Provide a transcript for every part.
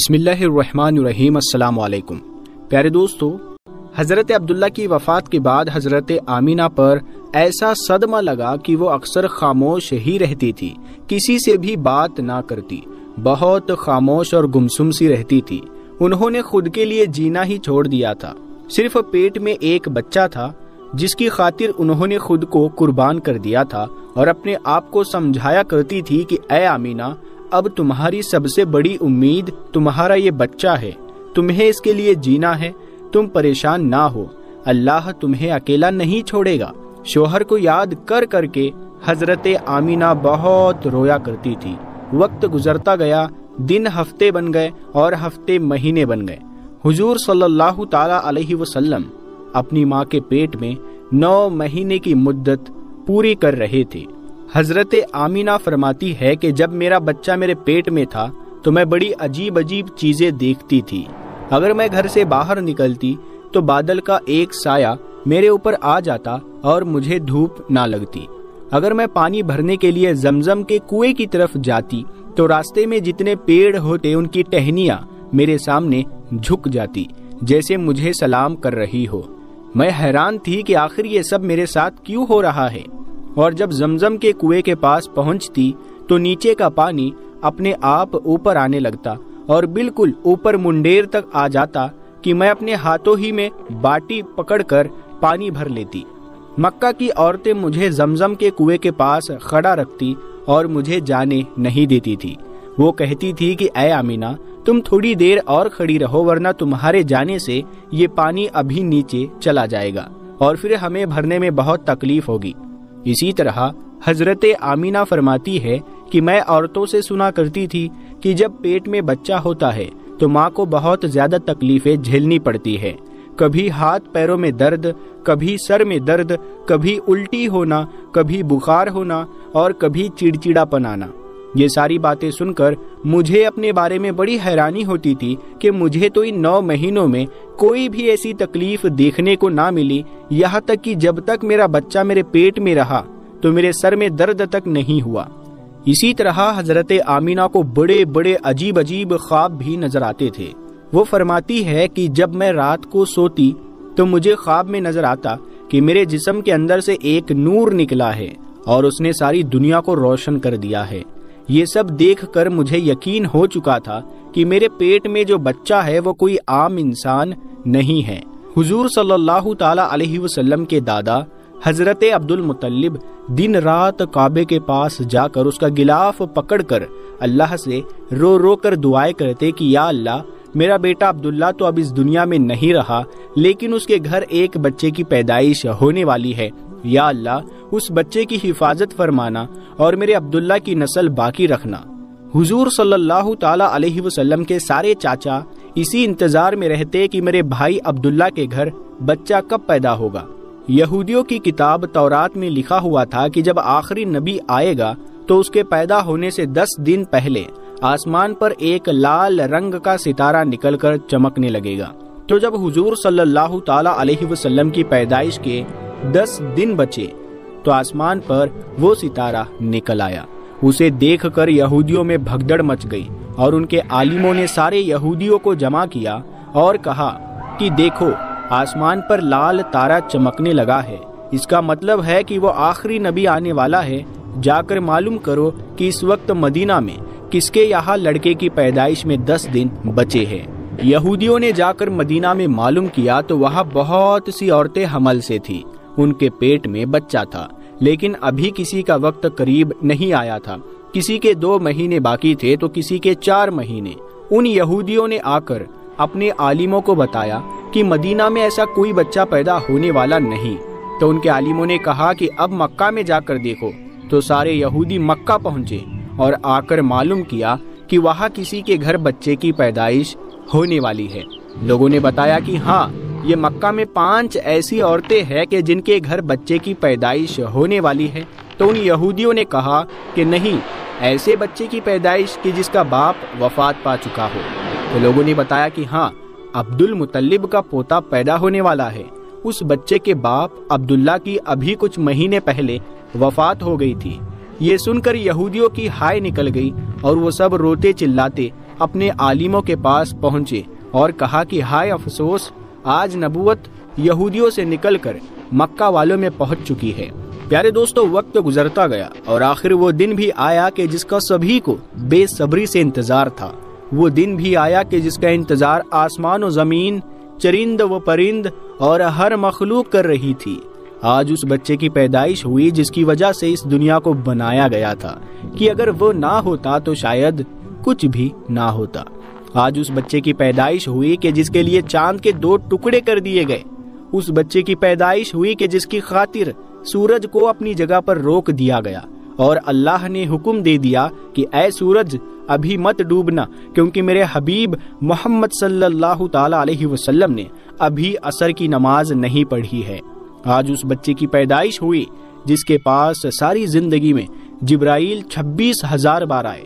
بسم اللہ الرحمن الرحیم۔ السلام علیکم پیارے دوستو، حضرت عبداللہ کی وفات کے بعد حضرت آمینہ پر ایسا صدمہ لگا کہ وہ اکثر خاموش ہی رہتی تھی، کسی سے بھی بات نہ کرتی، بہت خاموش اور گمسم سی رہتی تھی۔ انہوں نے خود کے لیے جینا ہی چھوڑ دیا تھا، صرف پیٹ میں ایک بچہ تھا جس کی خاطر انہوں نے خود کو قربان کر دیا تھا، اور اپنے آپ کو سمجھایا کرتی تھی کہ اے آمینہ، اب تمہاری سب سے بڑی امید تمہارا یہ بچہ ہے، تمہیں اس کے لیے جینا ہے، تم پریشان نہ ہو، اللہ تمہیں اکیلا نہیں چھوڑے گا۔ شوہر کو یاد کر کر کے حضرت آمینہ بہت رویا کرتی تھی۔ وقت گزرتا گیا، دن ہفتے بن گئے اور ہفتے مہینے بن گئے۔ حضور صلی اللہ تعالی علیہ وسلم اپنی ماں کے پیٹ میں 9 مہینے کی مدت پوری کر رہے تھے۔ حضرت آمینہ فرماتی ہے کہ جب میرا بچہ میرے پیٹ میں تھا تو میں بڑی عجیب عجیب چیزیں دیکھتی تھی۔ اگر میں گھر سے باہر نکلتی تو بادل کا ایک سایہ میرے اوپر آ جاتا اور مجھے دھوپ نہ لگتی۔ اگر میں پانی بھرنے کے لیے زمزم کے کنویں کی طرف جاتی تو راستے میں جتنے پیڑ ہوتے ان کی ٹہنیاں میرے سامنے جھک جاتی، جیسے مجھے سلام کر رہی ہو۔ میں حیران تھی کہ آخر یہ سب میرے ساتھ کیوں ہو رہا ہے، اور جب زمزم کے کنویں کے پاس پہنچتی تو نیچے کا پانی اپنے آپ اوپر آنے لگتا اور بالکل اوپر منڈیر تک آ جاتا کہ میں اپنے ہاتھوں ہی میں باٹی پکڑ کر پانی بھر لیتی۔ مکہ کی عورتیں مجھے زمزم کے کنویں کے پاس کھڑا رکھتی اور مجھے جانے نہیں دیتی تھی۔ وہ کہتی تھی کہ اے آمینہ، تم تھوڑی دیر اور کھڑی رہو، ورنہ تمہارے جانے سے یہ پانی ابھی نیچے چلا جائے گا اور پھر ہمیں بھرنے میں بہت تکلیف ہوگی۔ اسی طرح حضرت آمینہ فرماتی ہے کہ میں عورتوں سے سنا کرتی تھی کہ جب پیٹ میں بچہ ہوتا ہے تو ماں کو بہت زیادہ تکلیفیں جھیلنی پڑتی ہے، کبھی ہاتھ پیروں میں درد، کبھی سر میں درد، کبھی الٹی ہونا، کبھی بخار ہونا اور کبھی چڑچڑا پن آنا۔ یہ ساری باتیں سن کر مجھے اپنے بارے میں بڑی حیرانی ہوتی تھی کہ مجھے تو ان 9 مہینوں میں کوئی بھی ایسی تکلیف دیکھنے کو نہ ملی، یہاں تک کہ جب تک میرا بچہ میرے پیٹ میں رہا تو میرے سر میں درد تک نہیں ہوا۔ اسی طرح حضرت آمینہ کو بڑے بڑے عجیب عجیب خواب بھی نظر آتے تھے۔ وہ فرماتی ہے کہ جب میں رات کو سوتی تو مجھے خواب میں نظر آتا کہ میرے جسم کے اندر سے ایک نور نکلا ہے اور اس نے ساری دنیا کو روشن کر دیا ہے۔ یہ سب دیکھ کر مجھے یقین ہو چکا تھا کہ میرے پیٹ میں جو بچہ ہے وہ کوئی عام انسان نہیں ہے۔ حضور صلی اللہ تعالی علیہ وسلم کے دادا حضرت عبد المطلب دن رات کعبے کے پاس جا کر اس کا غلاف پکڑ کر اللہ سے رو رو کر دعائیں کرتے کہ یا اللہ، میرا بیٹا عبداللہ تو اب اس دنیا میں نہیں رہا، لیکن اس کے گھر ایک بچے کی پیدائش ہونے والی ہے، یا اللہ اس بچے کی حفاظت فرمانا اور میرے عبداللہ کی نسل باقی رکھنا۔ حضور صلی اللہ تعالی علیہ وسلم کے سارے چاچا اسی انتظار میں رہتے کہ میرے بھائی عبداللہ کے گھر بچہ کب پیدا ہوگا۔ یہودیوں کی کتاب تورات میں لکھا ہوا تھا کہ جب آخری نبی آئے گا تو اس کے پیدا ہونے سے 10 دن پہلے آسمان پر ایک لال رنگ کا ستارہ نکل کر چمکنے لگے گا۔ تو جب حضور صلی اللہ تعالی علیہ وسلم کی پیدائش کے 10 دن بچے تو آسمان پر وہ ستارہ نکل آیا۔ اسے دیکھ کر یہودیوں میں بھگدڑ مچ گئی اور ان کے عالموں نے سارے یہودیوں کو جمع کیا اور کہا کہ دیکھو، آسمان پر لال تارا چمکنے لگا ہے، اس کا مطلب ہے کہ وہ آخری نبی آنے والا ہے۔ جا کر معلوم کرو کہ اس وقت مدینہ میں کس کے یہاں لڑکے کی پیدائش میں 10 دن بچے ہیں۔ یہودیوں نے جا کر مدینہ میں معلوم کیا تو وہاں بہت سی عورتیں حمل سے تھیں، ان کے پیٹ میں بچہ تھا، لیکن ابھی کسی کا وقت قریب نہیں آیا تھا، کسی کے 2 مہینے باقی تھے تو کسی کے 4 مہینے۔ ان یہودیوں نے آ کر اپنے عالموں کو بتایا کہ مدینہ میں ایسا کوئی بچہ پیدا ہونے والا نہیں۔ تو ان کے عالموں نے کہا کہ اب مکہ میں جا کر دیکھو۔ تو سارے یہودی مکہ پہنچے اور آ کر معلوم کیا کہ وہاں کسی کے گھر بچے کی پیدائش ہونے والی ہے۔ لوگوں نے بتایا کہ ہاں، یہ مکہ میں 5 ایسی عورتیں ہیں کہ جن کے گھر بچے کی پیدائش ہونے والی ہے۔ تو ان یہودیوں نے کہا کہ نہیں، ایسے بچے کی پیدائش کہ جس کا باپ وفات پا چکا ہو۔ تو لوگوں نے بتایا کہ ہاں، عبد المطلب کا پوتا پیدا ہونے والا ہے۔ اس بچے کے باپ عبداللہ کی ابھی کچھ مہینے پہلے وفات ہو گئی تھی۔ یہ سن کر یہودیوں کی ہائے نکل گئی اور وہ سب روتے چلاتے اپنے عالموں کے پاس پہنچے اور کہا کہ ہائے افسوس، آج نبوت یہودیوں سے نکل کر مکہ والوں میں پہنچ چکی ہے۔ پیارے دوستو، وقت گزرتا گیا اور آخر وہ دن بھی آیا کہ جس کا سبھی کو بے صبری سے انتظار تھا۔ وہ دن بھی آیا کہ جس کا انتظار آسمان و زمین، چرند و پرند اور ہر مخلوق کر رہی تھی۔ آج اس بچے کی پیدائش ہوئی جس کی وجہ سے اس دنیا کو بنایا گیا تھا کہ اگر وہ نہ ہوتا تو شاید کچھ بھی نہ ہوتا۔ آج اس بچے کی پیدائش ہوئی کہ جس کے لیے چاند کے 2 ٹکڑے کر دیے گئے۔ اس بچے کی پیدائش ہوئی کہ جس کی خاطر سورج کو اپنی جگہ پر روک دیا گیا اور اللہ نے حکم دے دیا کہ اے سورج ابھی مت ڈوبنا، کیونکہ میرے حبیب محمد صلی اللہ تعالی علیہ وسلم نے ابھی عصر کی نماز نہیں پڑھی ہے۔ آج اس بچے کی پیدائش ہوئی جس کے پاس ساری زندگی میں جبرائیل 26,000 بار آئے۔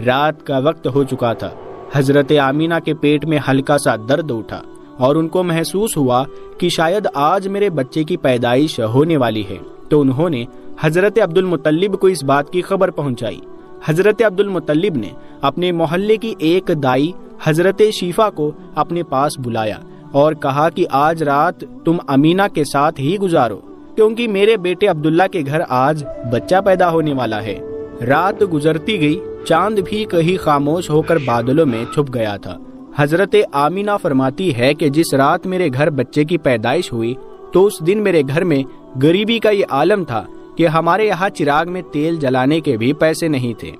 رات کا وقت ہو چکا تھا۔ حضرت آمینہ کے پیٹ میں ہلکا سا درد اٹھا اور ان کو محسوس ہوا کہ شاید آج میرے بچے کی پیدائش ہونے والی ہے، تو انہوں نے حضرت عبد المطلب کو اس بات کی خبر پہنچائی۔ حضرت عبد المطلب نے اپنے محلے کی ایک دائی حضرت شیفا کو اپنے پاس بلایا اور کہا کہ آج رات تم امینہ کے ساتھ ہی گزارو، کیونکہ میرے بیٹے عبداللہ کے گھر آج بچہ پیدا ہونے والا ہے۔ رات گزرتی گئی، چاند بھی کہیں خاموش ہو کر بادلوں میں چھپ گیا تھا۔ حضرت آمینہ فرماتی ہے کہ جس رات میرے گھر بچے کی پیدائش ہوئی تو اس دن میرے گھر میں غریبی کا یہ عالم تھا کہ ہمارے یہاں چراغ میں تیل جلانے کے بھی پیسے نہیں تھے۔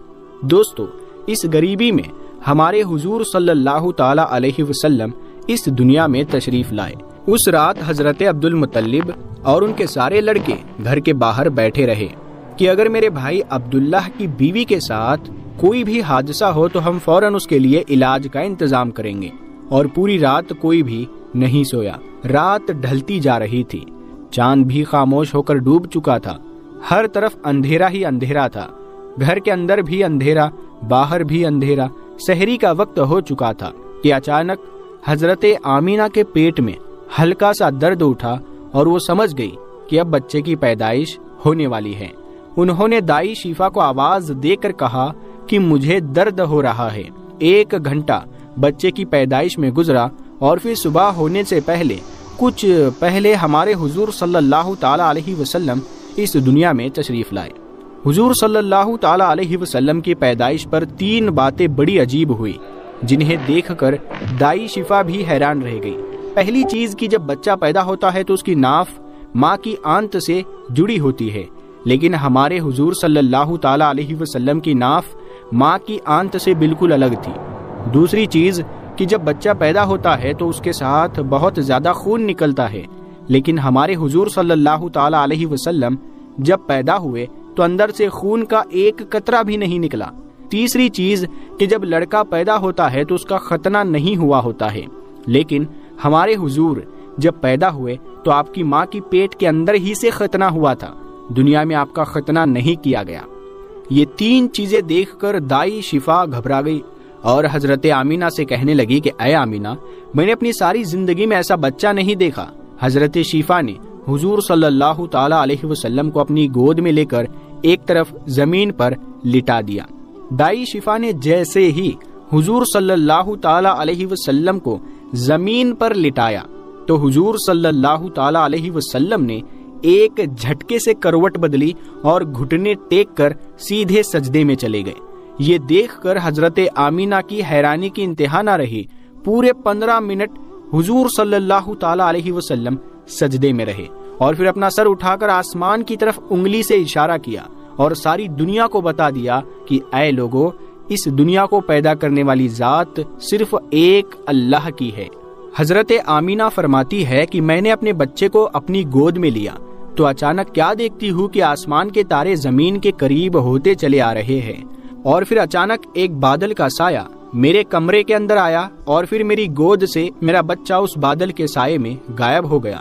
دوستو، اس غریبی میں ہمارے حضور صلی اللہ تعالی علیہ وسلم اس دنیا میں تشریف لائے۔ اس رات حضرت عبد المطلب اور ان کے سارے لڑکے گھر کے باہر بیٹھے رہے کہ اگر میرے بھائی عبداللہ کی بیوی کے ساتھ کوئی بھی حادثہ ہو تو ہم فوراً اس کے لیے علاج کا انتظام کریں گے۔ اور پوری رات کوئی بھی نہیں سویا۔ رات ڈھلتی جا رہی تھی، چاند بھی خاموش ہو کر ڈوب چکا تھا، ہر طرف اندھیرا ہی اندھیرا تھا، گھر کے اندر بھی اندھیرا، باہر بھی اندھیرا۔ سحری کا وقت ہو چکا تھا کہ اچانک حضرت آمینہ کے پیٹ میں ہلکا سا درد اٹھا اور وہ سمجھ گئی کہ اب بچے کی پیدائش ہونے والی ہے۔ انہوں نے دائی شیفا کو آواز دے کر کہا کہ مجھے درد ہو رہا ہے۔ 1 گھنٹہ بچے کی پیدائش میں گزرا اور پھر صبح ہونے سے کچھ پہلے ہمارے حضور صلی اللہ تعالی علیہ وسلم اس دنیا میں تشریف لائے۔ حضور صلی اللہ تعالی علیہ وسلم کی پیدائش پر 3 باتیں بڑی عجیب ہوئی جنہیں دیکھ کر دائی شفا بھی حیران رہ گئی۔ پہلی چیز کہ جب بچہ پیدا ہوتا ہے تو اس کی ناف ماں کی آنت سے جڑی ہوتی ہے، لیکن ہمارے حضور صلی اللہ تعالی علیہ وسلم کی ناف ماں کی آنت سے بالکل الگ تھی۔ دوسری چیز کہ جب بچہ پیدا ہوتا ہے تو اس کے ساتھ بہت زیادہ خون نکلتا ہے، لیکن ہمارے حضور صلی اللہ تعالی علیہ وسلم جب پیدا ہوئے تو اندر سے خون کا ایک قطرہ بھی نہیں نکلا۔ تیسری چیز کہ جب لڑکا پیدا ہوتا ہے تو اس کا ختنہ نہیں ہوا ہوتا ہے، لیکن ہمارے حضور جب پیدا ہوئے تو آپ کی ماں کی پیٹ کے اندر ہی سے ختنہ ہوا تھا، دنیا میں آپ کا ختنہ نہیں کیا گیا۔ یہ 3 چیزیں دیکھ کر دائی شفا گھبرا گئی اور حضرت آمینہ سے کہنے لگی کہ اے آمینہ، میں نے اپنی ساری زندگی میں ایسا بچہ نہیں دیکھا۔ حضرت شفا نے حضور صلی اللہ تعالی علیہ وسلم کو اپنی گود میں لے کر ایک طرف زمین پر لٹا دیا۔ دائی شفا نے جیسے ہی حضور صلی اللہ تعالی علیہ وسلم کو زمین پر لٹایا تو حضور صلی اللہ تعالی علیہ وسلم نے ایک جھٹکے سے کروٹ بدلی اور گھٹنے ٹیک کر سیدھے سجدے میں چلے گئے۔ یہ دیکھ کر حضرت آمینہ کی حیرانی کی انتہا نہ رہی۔ پورے 15 منٹ حضور صلی اللہ تعالی علیہ وسلم سجدے میں رہے اور پھر اپنا سر اٹھا کر آسمان کی طرف انگلی سے اشارہ کیا اور ساری دنیا کو بتا دیا کہ اے لوگو، اس دنیا کو پیدا کرنے والی ذات صرف ایک اللہ کی ہے۔ حضرت آمینہ فرماتی ہے کہ میں نے اپنے بچے کو اپنی گود میں لیا تو اچانک کیا دیکھتی ہوں کہ آسمان کے تارے زمین کے قریب ہوتے چلے آ رہے ہیں، اور پھر اچانک ایک بادل کا سایہ میرے کمرے کے اندر آیا اور پھر میری گود سے میرا بچہ اس بادل کے سائے میں غائب ہو گیا۔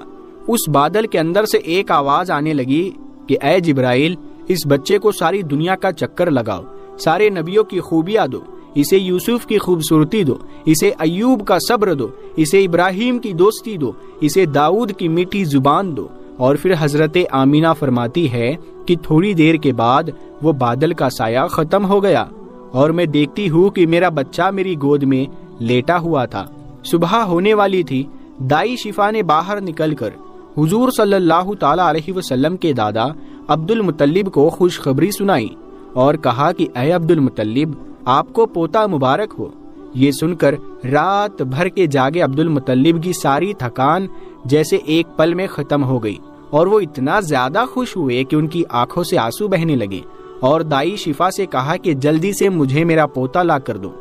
اس بادل کے اندر سے ایک آواز آنے لگی کہ اے جبرائیل، اس بچے کو ساری دنیا کا چکر لگاؤ، سارے نبیوں کی خوبیاں دو، اسے یوسف کی خوبصورتی دو، اسے ایوب کا صبر دو، اسے ابراہیم کی دوستی دو، اسے داؤد کی میٹھی زبان دو۔ اور پھر حضرت آمینہ فرماتی ہے کہ تھوڑی دیر کے بعد وہ بادل کا سایہ ختم ہو گیا اور میں دیکھتی ہوں کہ میرا بچہ میری گود میں لیٹا ہوا تھا۔ صبح ہونے والی تھی۔ دائی شفا نے باہر نکل کر حضور صلی اللہ تعالی علیہ وسلم کے دادا عبد المطلب کو خوشخبری سنائی اور کہا کہ اے عبد المطلب، آپ کو پوتا مبارک ہو۔ یہ سن کر رات بھر کے جاگے عبد المطلب کی ساری تھکان جیسے ایک پل میں ختم ہو گئی، اور وہ اتنا زیادہ خوش ہوئے کہ ان کی آنکھوں سے آنسو بہنے لگے، اور دائی شفا سے کہا کہ جلدی سے مجھے میرا پوتا لا کر دو۔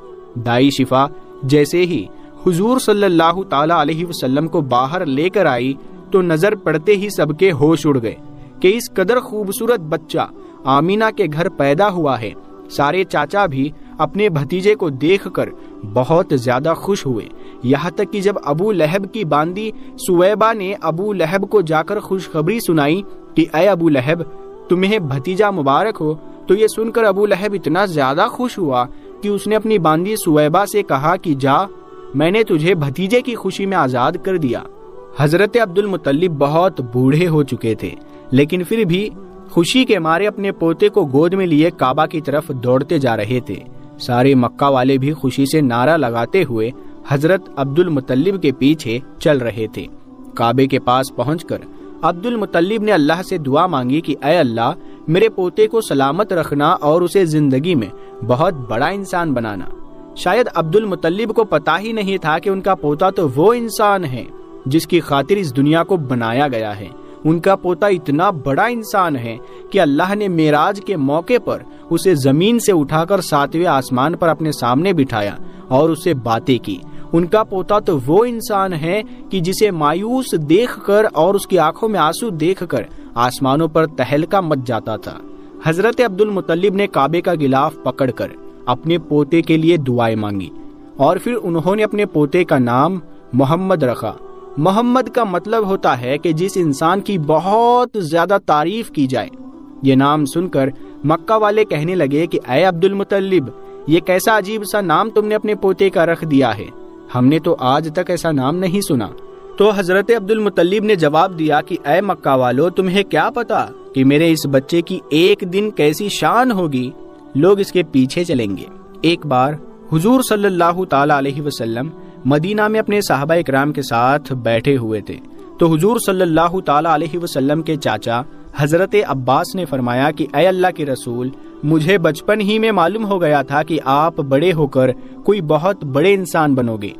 دائی شفا جیسے ہی حضور صلی اللہ تعالی علیہ وسلم کو باہر لے کر آئی تو نظر پڑتے ہی سب کے ہوش اڑ گئے کہ اس قدر خوبصورت بچہ آمینہ کے گھر پیدا ہوا ہے۔ سارے چاچا بھی اپنے بھتیجے کو دیکھ کر بہت زیادہ خوش ہوئے، یہاں تک کہ جب ابو لہب کی باندی سویبہ نے ابو لہب کو جا کر خوشخبری سنائی کہ اے ابو لہب، تمہیں بھتیجا مبارک ہو، تو یہ سن کر ابو لہب اتنا زیادہ خوش ہوا کہ اس نے اپنی باندی سویبہ سے کہا کہ جا، میں نے تجھے بھتیجے کی خوشی میں آزاد کر دیا۔ حضرت عبد المطلب بہت بوڑھے ہو چکے تھے، لیکن پھر بھی خوشی کے مارے اپنے پوتے کو گود میں لیے کعبہ کی طرف دوڑتے جا رہے تھے۔ سارے مکہ والے بھی خوشی سے نعرہ لگاتے ہوئے حضرت عبد المطلب کے پیچھے چل رہے تھے۔ کعبے کے پاس پہنچ کر عبد المطلب نے اللہ سے دعا مانگی کہ اے اللہ، میرے پوتے کو سلامت رکھنا اور اسے زندگی میں بہت بڑا انسان بنانا۔ شاید عبد المطلب کو پتا ہی نہیں تھا کہ ان کا پوتا تو وہ انسان ہے جس کی خاطر اس دنیا کو بنایا گیا ہے۔ ان کا پوتا اتنا بڑا انسان ہے کہ اللہ نے معراج کے موقع پر اسے زمین سے اٹھا کر 7ویں آسمان پر اپنے سامنے بٹھایا اور اسے باتیں کی۔ ان کا پوتا تو وہ انسان ہے کہ جسے مایوس دیکھ کر اور اس کی آنکھوں میں آنسو دیکھ کر آسمانوں پر تہلکہ مچ جاتا تھا۔ حضرت عبد المطلب نے کعبے کا غلاف پکڑ کر اپنے پوتے کے لیے دعائیں مانگی، اور پھر انہوں نے اپنے پوتے کا نام محمد رکھا۔ محمد کا مطلب ہوتا ہے کہ جس انسان کی بہت زیادہ تعریف کی جائے۔ یہ نام سن کر مکہ والے کہنے لگے کہ اے عبد المطلب، یہ کیسا عجیب سا نام تم نے اپنے پوتے کا رکھ دیا ہے، ہم نے تو آج تک ایسا نام نہیں سنا۔ تو حضرت عبد المطلب نے جواب دیا کہ اے مکہ والو، تمہیں کیا پتا کہ میرے اس بچے کی ایک دن کیسی شان ہوگی، لوگ اس کے پیچھے چلیں گے۔ ایک بار حضور صلی اللہ تعالی علیہ وسلم مدینہ میں اپنے صحابہ اکرام کے ساتھ بیٹھے ہوئے تھے، تو حضور صلی اللہ تعالی علیہ وسلم کے چاچا حضرت عباس نے فرمایا کہ اے اللہ کے رسول، مجھے بچپن ہی میں معلوم ہو گیا تھا کہ آپ بڑے ہو کر کوئی بہت بڑے انسان بنو گے۔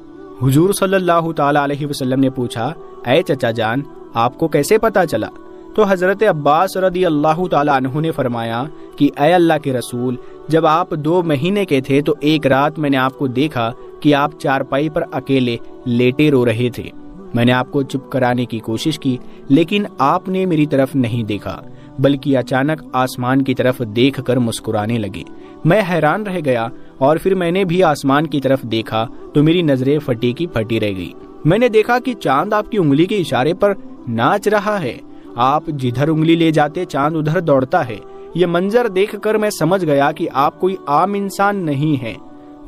حضور صلی اللہ تعالی علیہ وسلم نے پوچھا، اے چچا جان، آپ کو کیسے پتا چلا؟ تو حضرت عباس رضی اللہ تعالی عنہ نے فرمایا کہ اے اللہ کے رسول، جب آپ 2 مہینے کے تھے تو ایک رات میں نے آپ کو دیکھا کہ آپ چارپائی پر اکیلے لیٹے رو رہے تھے۔ میں نے آپ کو چپ کرانے کی کوشش کی، لیکن آپ نے میری طرف نہیں دیکھا، بلکہ اچانک آسمان کی طرف دیکھ کر مسکرانے لگے۔ میں حیران رہ گیا، اور پھر میں نے بھی آسمان کی طرف دیکھا تو میری نظریں پھٹی کی پھٹی رہ گئی۔ میں نے دیکھا کہ چاند آپ کی انگلی کے اشارے پر ناچ رہا ہے، آپ جدھر انگلی لے جاتے چاند ادھر دوڑتا ہے۔ یہ منظر دیکھ کر میں سمجھ گیا کہ آپ کوئی عام انسان نہیں ہیں۔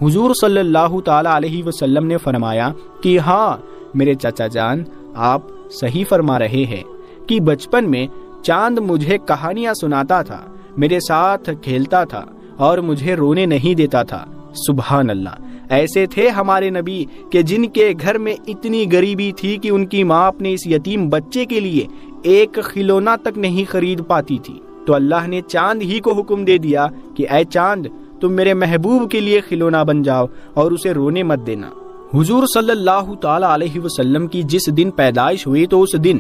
حضور صلی اللہ تعالی علیہ وسلم نے فرمایا کہ ہاں میرے چچا جان، آپ صحیح فرما رہے ہیں کہ بچپن میں چاند مجھے کہانیاں سناتا تھا، میرے ساتھ کھیلتا تھا اور مجھے رونے نہیں دیتا تھا۔ سبحان اللہ، ایسے تھے ہمارے نبی کہ جن کے گھر میں اتنی غریبی تھی کہ ان کی ماں اپنے اس یتیم بچے کے لیے ایک کھلونا تک نہیں خرید پاتی تھی، تو اللہ نے چاند ہی کو حکم دے دیا کہ اے چاند، تم میرے محبوب کے لیے کھلونا بن جاؤ اور اسے رونے مت دینا۔ حضور صلی اللہ تعالی علیہ وسلم کی جس دن پیدائش ہوئی تو اس دن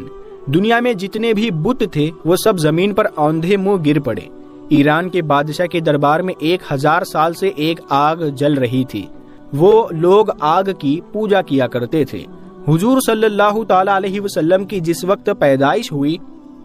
دنیا میں جتنے بھی بت تھے وہ سب زمین پر اوندھے منہ گر پڑے۔ ایران کے بادشاہ کے دربار میں 1000 سال سے ایک آگ جل رہی تھی، وہ لوگ آگ کی پوجا کیا کرتے تھے۔ حضور صلی اللہ تعالی علیہ وسلم کی جس وقت پیدائش ہوئی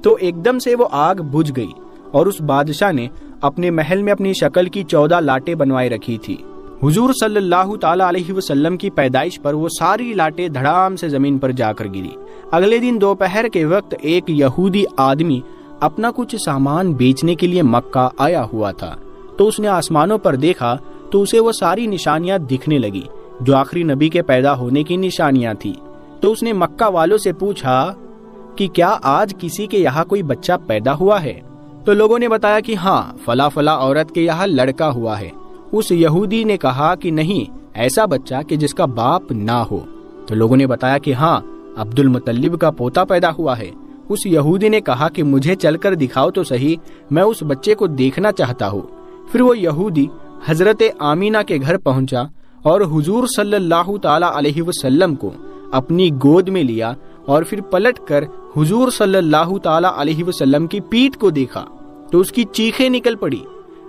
تو ایک دم سے وہ آگ بجھ گئی، اور اس بادشاہ نے اپنے محل میں اپنی شکل کی 14 لاٹیں بنوائے رکھی تھی۔ حضور صلی اللہ تعالی علیہ وسلم کی پیدائش پر وہ ساری لاٹیں دھڑام سے زمین پر جا کر گری۔ اگلے دن دوپہر کے وقت ایک یہودی آدمی اپنا کچھ سامان بیچنے کے لیے مکہ آیا ہوا تھا، تو اس نے آسمانوں پر دیکھا تو اسے وہ ساری نشانیاں دکھنے لگی جو آخری نبی کے پیدا ہونے کی نشانیاں تھی۔ تو اس نے مکہ والوں سے پوچھا کہ کیا آج کسی کے یہاں کوئی بچہ پیدا ہوا ہے؟ تو لوگوں نے بتایا کہ ہاں، فلاں عورت کے یہاں لڑکا ہوا ہے۔ اس یہودی نے کہا کہ نہیں، ایسا بچہ کہ جس کا باپ نہ ہو۔ تو لوگوں نے بتایا کہ ہاں، عبد المطلب کا پوتا پیدا ہوا ہے۔ اس یہودی نے کہا کہ مجھے چل کر دکھاؤ تو صحیح، میں اس بچے کو دیکھنا چاہتا ہوں۔ پھر وہ یہودی حضرت آمینہ کے گھر پہنچا اور حضور صلی اللہ تعالی علیہ وسلم کو اپنی گود میں لیا، اور پھر پلٹ کر حضور صلی اللہ تعالی علیہ وسلم کی پیٹھ کو دیکھا تو اس کی چیخیں نکل پڑی،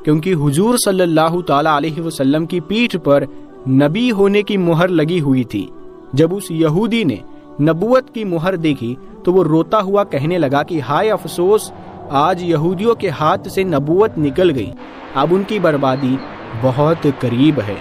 کیونکہ حضور صلی اللہ تعالی علیہ وسلم کی پیٹھ پر نبی ہونے کی مہر لگی ہوئی تھی۔ جب اس یہودی نے نبوت کی مہر دیکھی تو وہ روتا ہوا کہنے لگا کہ ہائے افسوس، آج یہودیوں کے ہاتھ سے نبوت نکل گئی، اب ان کی بربادی بہت قریب ہے۔